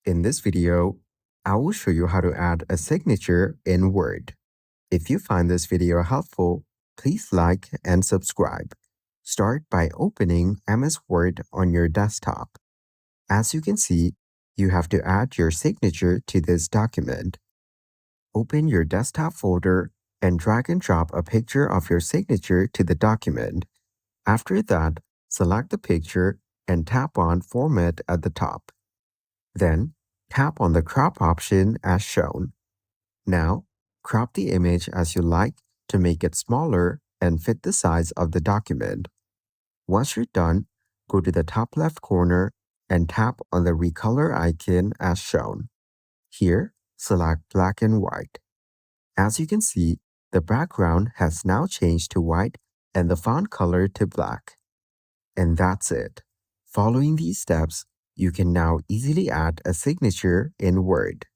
In this video, I will show you how to add a signature in Word. If you find this video helpful, please like and subscribe. Start by opening MS Word on your desktop. As you can see, you have to add your signature to this document. Open your desktop folder and drag and drop a picture of your signature to the document. After that, select the picture and tap on Format at the top. Then, tap on the crop option as shown. Now, crop the image as you like to make it smaller and fit the size of the document. Once you're done, go to the top left corner and tap on the recolor icon as shown. Here, select black and white. As you can see, the background has now changed to white and the font color to black. And that's it. Following these steps, you can now easily add a signature in Word.